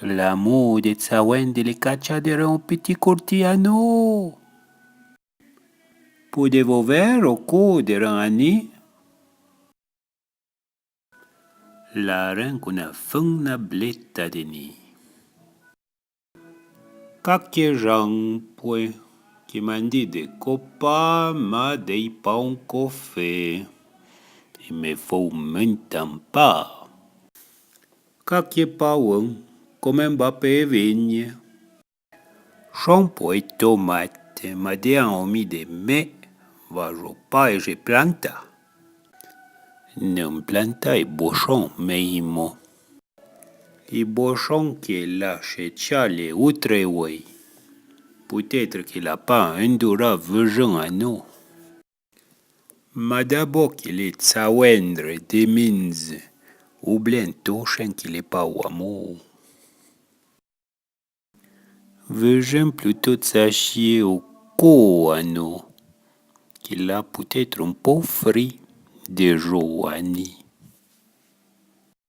La mode et tsawende le cacciadere un petit cortiano. Podevo vero codere ani? La una fungna bletta de ni. Cacchie pue, che mandi de copa ma dei pa un caffè. E me fou mentan pa. Cacchie pauon, come Mbappé e vigne. Champo e tomate, ma de omi de me, va pa e je planta. Non planta e bochon meimo. E bochon qui lâche tchale outre way. Peut-être qu'il a pas un dura vejan à nous. Ma d'abord qu'il est tsawendre de minze, ou blien tochen qu'il est pas au amour. Vejan plutôt s'achier au co à nous, qu'il a peut-être un peu frit de jour à ni.